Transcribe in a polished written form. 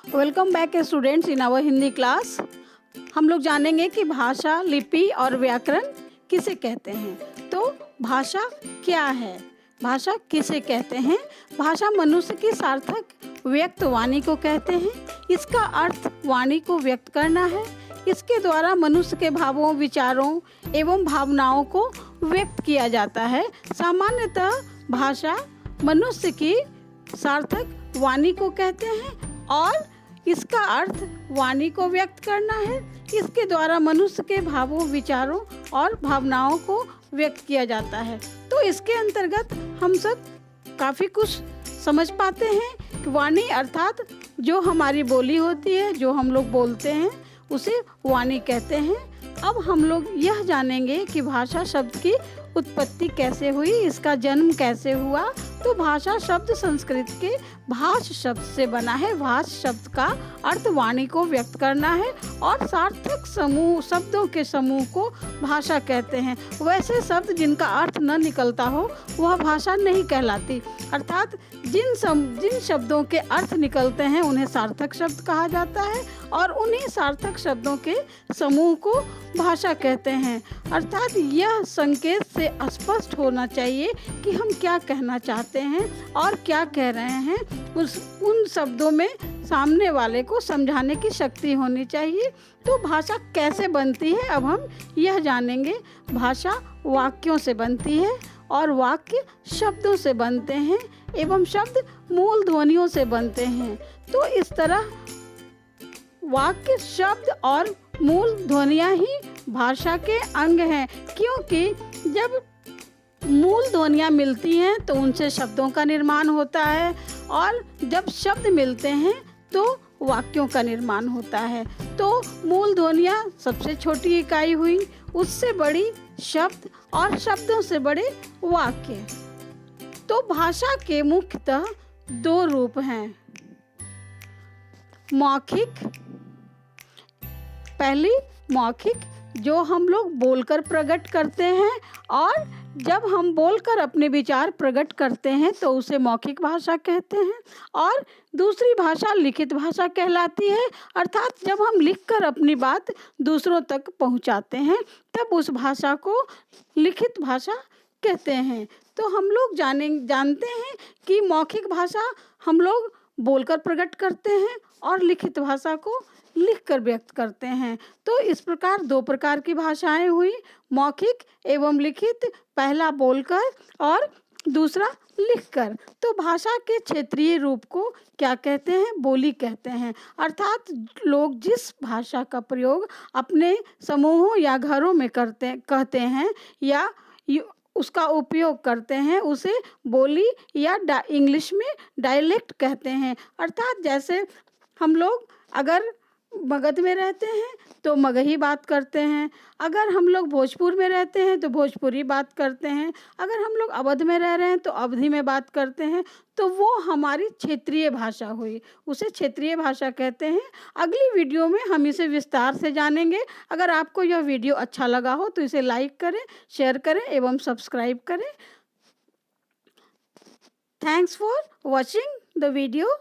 Welcome back students in our Hindi class. हम लोग जानेंगे कि भाषा, लिपि और व्याकरण किसे कहते हैं। तो भाषा क्या है, भाषा किसे कहते हैं? भाषा मनुष्य की सार्थक व्यक्त वाणी को कहते हैं। इसका अर्थ वाणी को व्यक्त करना है। इसके द्वारा मनुष्य के भावों, विचारों एवं भावनाओं को व्यक्त किया जाता है। सामान्यतः भाषा मनुष्य की सार्थक वाणी को कहते हैं और इसका अर्थ वाणी को व्यक्त करना है। इसके द्वारा मनुष्य के भावों, विचारों और भावनाओं को व्यक्त किया जाता है। तो इसके अंतर्गत हम सब काफ़ी कुछ समझ पाते हैं कि वाणी अर्थात जो हमारी बोली होती है, जो हम लोग बोलते हैं, उसे वाणी कहते हैं। अब हम लोग यह जानेंगे कि भाषा शब्द की उत्पत्ति कैसे हुई, इसका जन्म कैसे हुआ। तो भाषा शब्द संस्कृत के भाष शब्द से बना है। भाष शब्द का अर्थ वाणी को व्यक्त करना है और सार्थक समूह शब्दों के समूह को भाषा कहते हैं। वैसे शब्द जिनका अर्थ न निकलता हो वह भाषा नहीं कहलाती। अर्थात जिन शब्दों के अर्थ निकलते हैं उन्हें सार्थक शब्द कहा जाता है और उन्हीं सार्थक शब्दों के समूह को भाषा कहते हैं। अर्थात यह संकेत से स्पष्ट होना चाहिए कि हम क्या कहना चाहते हैं और क्या कह रहे हैं। उन शब्दों में सामने वाले को समझाने की शक्ति होनी चाहिए। तो भाषा कैसे बनती है, अब हम यह जानेंगे। भाषा वाक्यों से बनती है और वाक्य शब्दों से बनते हैं एवं शब्द मूल ध्वनियों से बनते हैं। तो इस तरह वाक्य, शब्द और मूल ध्वनियाँ ही भाषा के अंग हैं, क्योंकि जब मूल ध्वनियाँ मिलती हैं तो उनसे शब्दों का निर्माण होता है और जब शब्द मिलते हैं तो वाक्यों का निर्माण होता है। तो मूल ध्वनियाँ सबसे छोटी इकाई हुई, उससे बड़ी शब्द और शब्दों से बड़े वाक्य। तो भाषा के मुख्यतः दो रूप हैं। मौखिक, पहली मौखिक जो हम लोग बोलकर प्रकट करते हैं, और जब हम बोलकर अपने विचार प्रकट करते हैं तो उसे मौखिक भाषा कहते हैं। और दूसरी भाषा लिखित भाषा कहलाती है। अर्थात जब हम लिखकर अपनी बात दूसरों तक पहुंचाते हैं तब उस भाषा को लिखित भाषा कहते हैं। तो हम लोग जानते हैं कि मौखिक भाषा हम लोग बोलकर प्रकट करते हैं और लिखित भाषा को लिखकर व्यक्त करते हैं। तो इस प्रकार दो प्रकार की भाषाएं हुई, मौखिक एवं लिखित। पहला बोलकर और दूसरा लिखकर। तो भाषा के क्षेत्रीय रूप को क्या कहते हैं? बोली कहते हैं। अर्थात लोग जिस भाषा का प्रयोग अपने समूहों या घरों में कहते हैं या उसका उपयोग करते हैं उसे बोली या इंग्लिश में डायलेक्ट कहते हैं। अर्थात जैसे हम लोग अगर मगध में रहते हैं तो मगही बात करते हैं, अगर हम लोग भोजपुर में रहते हैं तो भोजपुरी बात करते हैं, अगर हम लोग अवध में रह रहे हैं तो अवधी में बात करते हैं। तो वो हमारी क्षेत्रीय भाषा हुई, उसे क्षेत्रीय भाषा कहते हैं। अगली वीडियो में हम इसे विस्तार से जानेंगे। अगर आपको यह वीडियो अच्छा लगा हो तो इसे लाइक करें, शेयर करें एवं सब्सक्राइब करें। Thanks for watching the video.